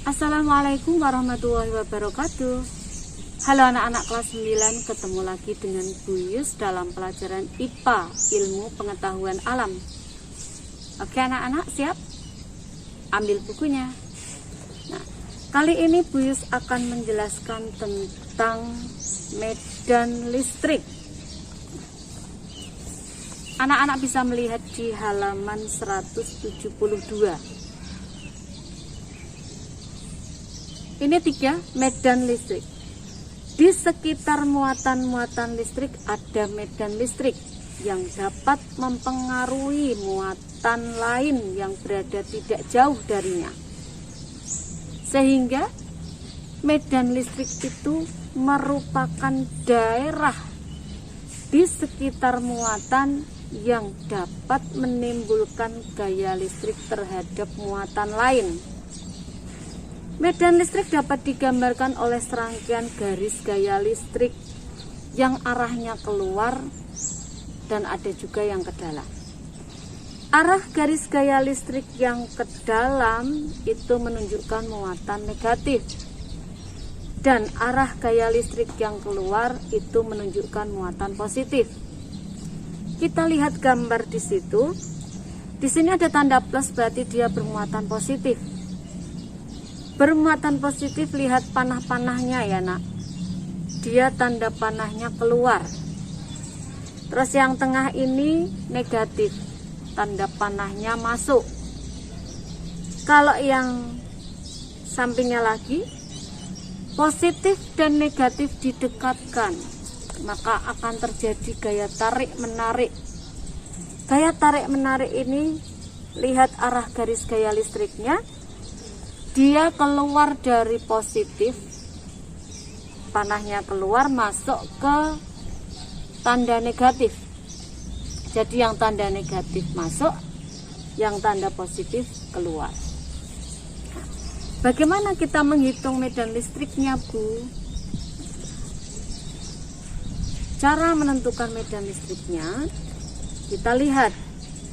Assalamualaikum warahmatullahi wabarakatuh. Halo anak-anak kelas 9, ketemu lagi dengan Bu Yus dalam pelajaran IPA, Ilmu Pengetahuan Alam. Oke anak-anak, siap? Ambil bukunya. Nah, kali ini Bu Yus akan menjelaskan tentang medan listrik. Anak-anak bisa melihat di halaman 172. Ini 3 medan listrik. Di sekitar muatan-muatan listrik ada medan listrik yang dapat mempengaruhi muatan lain yang berada tidak jauh darinya. Sehingga medan listrik itu merupakan daerah di sekitar muatan yang dapat menimbulkan gaya listrik terhadap muatan lain. Medan listrik dapat digambarkan oleh serangkaian garis gaya listrik yang arahnya keluar dan ada juga yang ke dalam. Arah garis gaya listrik yang ke dalam itu menunjukkan muatan negatif. Dan arah gaya listrik yang keluar itu menunjukkan muatan positif. Kita lihat gambar di situ. Di sini ada tanda plus, berarti dia bermuatan positif. Bermuatan positif, lihat panah-panahnya ya nak, dia tanda panahnya keluar. Terus yang tengah ini negatif, tanda panahnya masuk. Kalau yang sampingnya lagi positif dan negatif didekatkan, maka akan terjadi gaya tarik menarik. Gaya tarik menarik ini, lihat arah garis gaya listriknya. Dia keluar dari positif, panahnya keluar masuk ke tanda negatif. Jadi yang tanda negatif masuk, yang tanda positif keluar. Bagaimana kita menghitung medan listriknya, Bu? Cara menentukan medan listriknya, kita lihat.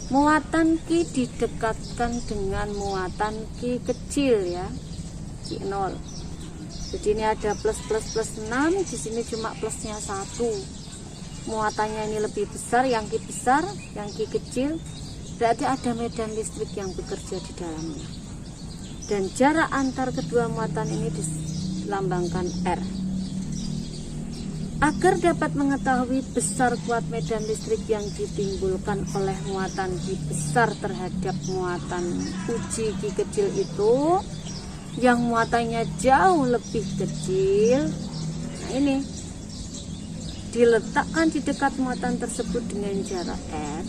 Muatan Q didekatkan dengan muatan Q kecil ya, Q0. Jadi ini ada plus 6, di sini cuma plusnya 1. Muatannya ini lebih besar, yang Q besar, yang Q kecil, berarti ada medan listrik yang bekerja di dalamnya. Dan jarak antar kedua muatan ini dilambangkan R. Agar dapat mengetahui besar kuat medan listrik yang ditimbulkan oleh muatan Q besar terhadap muatan uji Q kecil itu, yang muatannya jauh lebih kecil, nah ini diletakkan di dekat muatan tersebut dengan jarak R.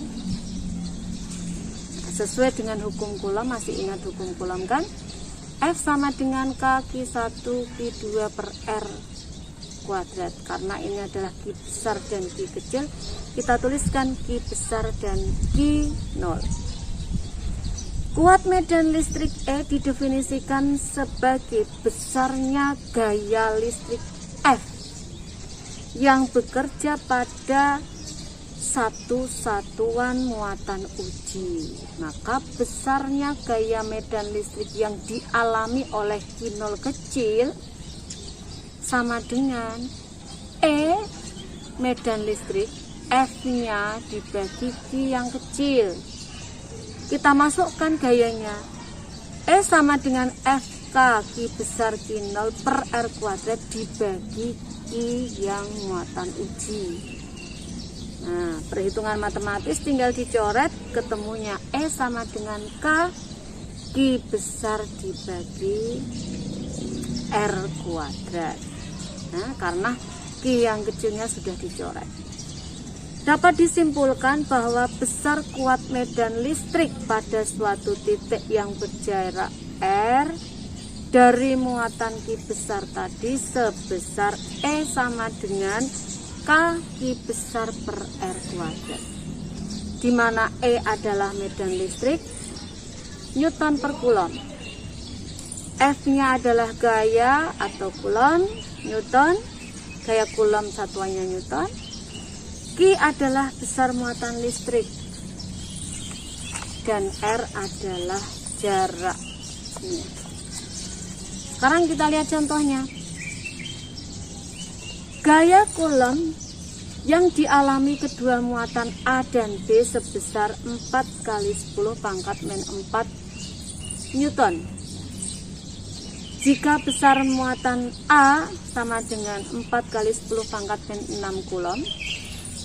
Nah, sesuai dengan hukum Coulomb, masih ingat hukum Coulomb kan? F sama dengan K Q1 Q2 per R kuadrat. Karena ini adalah Q besar dan Q kecil, kita tuliskan Q besar dan Q0. Kuat medan listrik E didefinisikan sebagai besarnya gaya listrik F yang bekerja pada satu satuan muatan uji. Maka besarnya gaya medan listrik yang dialami oleh Q0 kecil sama dengan E medan listrik F-nya dibagi Q yang kecil. Kita masukkan gayanya. E sama dengan FK Q besar Q0 per R kuadrat dibagi Q yang muatan uji. Nah, perhitungan matematis tinggal dicoret, ketemunya E sama dengan K Q besar dibagi R kuadrat. Nah, karena Q yang kecilnya sudah dicoret. Dapat disimpulkan bahwa besar kuat medan listrik pada suatu titik yang berjarak R dari muatan Q besar tadi sebesar E sama dengan K Q besar per R kuadrat. Di mana E adalah medan listrik, Newton per Coulomb. F-nya adalah gaya atau Coulomb, Newton, gaya Coulomb satuannya Newton. Q adalah besar muatan listrik dan R adalah jarak. Sekarang kita lihat contohnya. Gaya Coulomb yang dialami kedua muatan A dan B sebesar 4 kali 10 pangkat min 4 Newton. Jika besar muatan A sama dengan 4 kali 10 pangkat min 6 Coulomb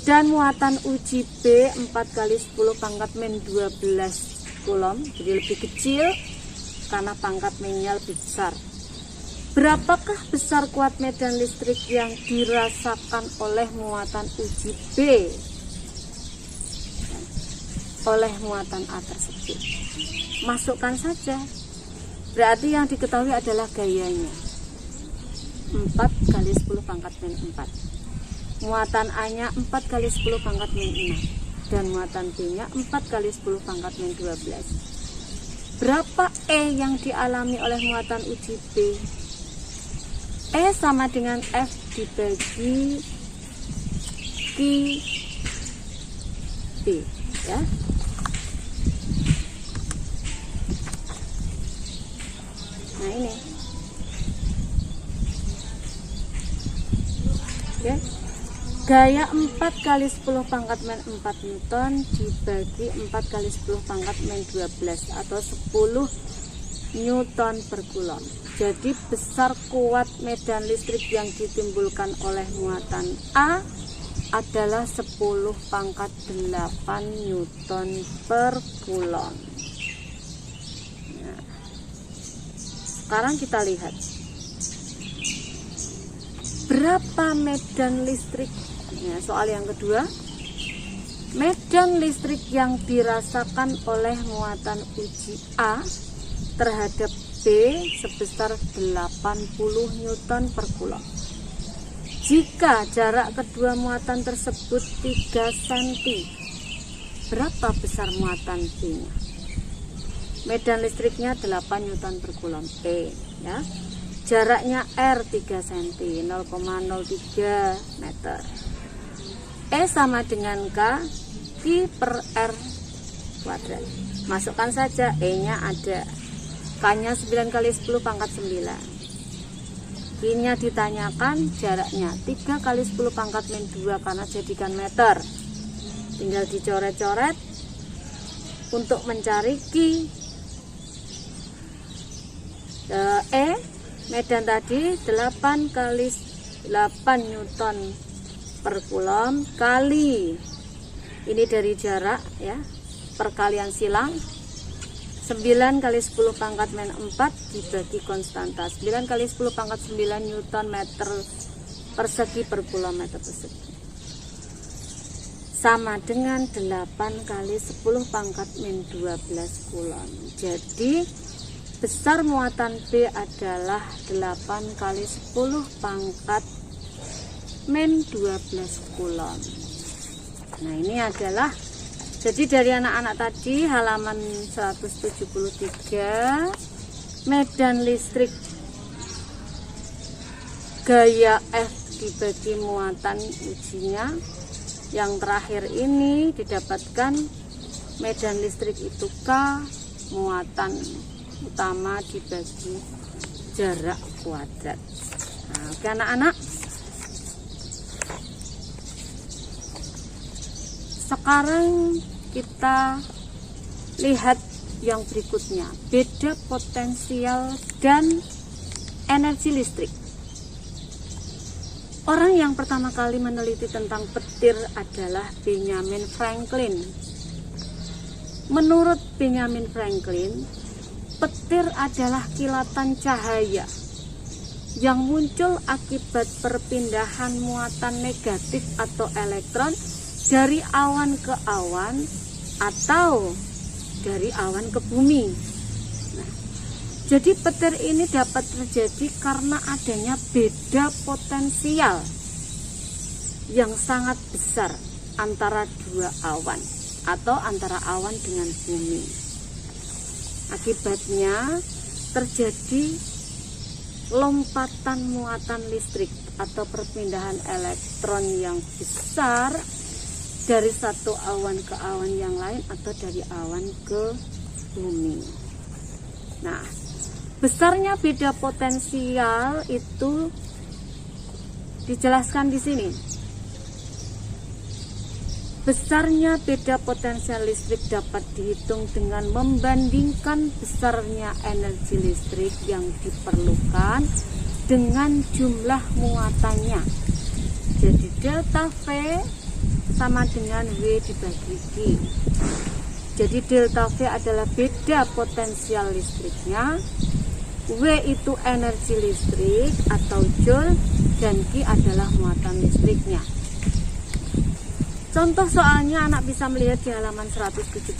dan muatan uji B 4 kali 10 pangkat min 12 Coulomb, jadi lebih kecil karena pangkat minnya lebih besar. Berapakah besar kuat medan listrik yang dirasakan oleh muatan uji B oleh muatan A tersebut? Masukkan saja. Berarti yang diketahui adalah gayanya 4 kali 10 pangkat min 4. Muatan A nya 4 kali 10 pangkat min 6 dan muatan B nya 4 kali 10 pangkat min 12. Berapa E yang dialami oleh muatan uji B? E sama dengan F dibagi Q B, ya. Nah ini, ya. Gaya 4 kali 10 pangkat min 4 Newton dibagi 4 kali 10 pangkat min 12 atau 10 Newton per Coulomb. Jadi besar kuat medan listrik yang ditimbulkan oleh muatan A adalah 10 pangkat 8 Newton per Coulomb. Nah, sekarang kita lihat berapa medan listrik. Ya, soal yang kedua, medan listrik yang dirasakan oleh muatan uji A terhadap B sebesar 80 Newton per Coulomb. Jika jarak kedua muatan tersebut 3 cm, berapa besar muatan B-nya? Medan listriknya 8 Newton per Coulomb P, ya. Jaraknya R 3 cm, 0,03 meter. E sama dengan K, Q per R kuadrat. Masukkan saja, E-nya ada. K-nya 9 kali 10 pangkat 9. Q-nya ditanyakan, jaraknya 3 kali 10 pangkat min 2 karena jadikan meter. Tinggal dicoret-coret untuk mencari Q. E, medan tadi 8 kali 8 Newton per Coulomb kali, ini dari jarak, ya, perkalian silang 9 kali 10 pangkat min 4 dibagi konstanta 9 kali 10 pangkat 9 Newton meter persegi per kilometer persegi sama dengan 8 kali 10 pangkat min 12 Coulomb. Jadi besar muatan B adalah 8 kali 10 pangkat min 12 Coulomb. Nah ini adalah, jadi dari anak-anak tadi halaman 173, medan listrik gaya F dibagi muatan ujinya. Yang terakhir ini didapatkan medan listrik itu K, muatan utama dibagi jarak kuadrat. Nah, oke anak-anak. Sekarang kita lihat yang berikutnya, beda potensial dan energi listrik. Orang yang pertama kali meneliti tentang petir adalah Benjamin Franklin. Menurut Benjamin Franklin, petir adalah kilatan cahaya yang muncul akibat perpindahan muatan negatif atau elektron dari awan ke awan atau dari awan ke bumi. Nah, jadi petir ini dapat terjadi karena adanya beda potensial yang sangat besar antara dua awan atau antara awan dengan bumi. Akibatnya terjadi lompatan muatan listrik atau perpindahan elektron yang besar dari satu awan ke awan yang lain atau dari awan ke bumi. Nah, Besarnya beda potensial itu dijelaskan di sini. Besarnya beda potensial listrik dapat dihitung dengan membandingkan besarnya energi listrik yang diperlukan dengan jumlah muatannya. Jadi delta V sama dengan W dibagi Q. Jadi delta V adalah beda potensial listriknya, W itu energi listrik atau joule, dan Q adalah muatan listriknya. Contoh soalnya anak bisa melihat di halaman 177.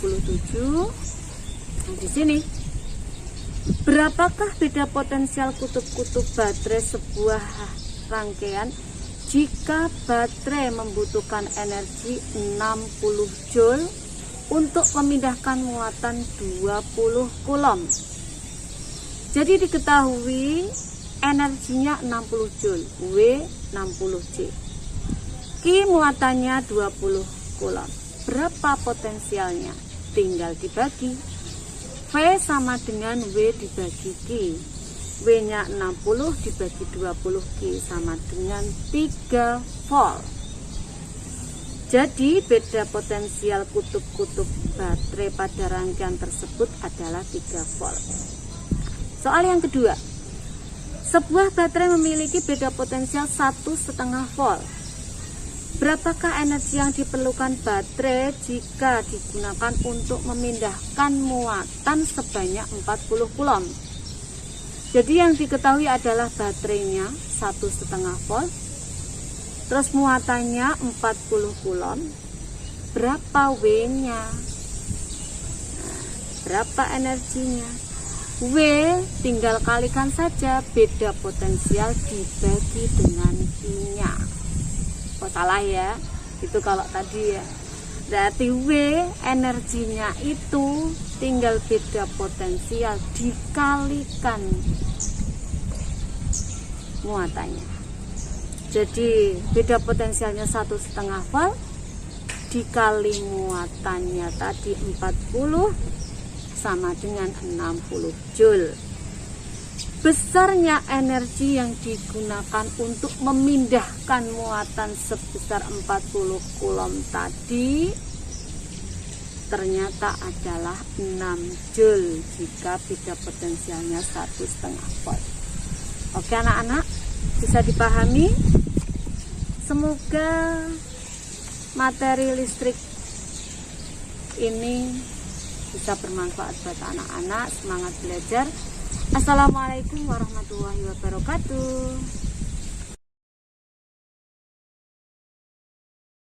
Nah, di sini. Berapakah beda potensial kutub-kutub baterai sebuah rangkaian jika baterai membutuhkan energi 60 joule untuk memindahkan muatan 20 coulomb? Jadi diketahui energinya 60 joule, W 60 J. Q muatannya 20 coulomb. Berapa potensialnya? Tinggal dibagi. V sama dengan W dibagi Q. W-nya 60 dibagi 20 Q sama dengan 3 volt. Jadi beda potensial kutub-kutub baterai pada rangkaian tersebut adalah 3 volt. Soal yang kedua, sebuah baterai memiliki beda potensial 1,5 volt. Berapakah energi yang diperlukan baterai jika digunakan untuk memindahkan muatan sebanyak 40 coulomb? Jadi yang diketahui adalah baterainya 1,5 volt, terus muatannya 40 coulomb. Berapa W-nya? Berapa energinya? W tinggal kalikan saja beda potensial dibagi dengan Q-nya. Oh salah ya, itu kalau tadi ya. Berarti W energinya itu tinggal beda potensial dikalikan muatannya. Jadi beda potensialnya 1,5 volt dikali muatannya tadi 40 sama dengan 60 joule. Besarnya energi yang digunakan untuk memindahkan muatan sebesar 40 coulomb tadi ternyata adalah 6 joule jika beda potensialnya 1,5 volt. Oke anak-anak, bisa dipahami? Semoga materi listrik ini bisa bermanfaat buat anak-anak. Semangat belajar. Assalamualaikum warahmatullahi wabarakatuh.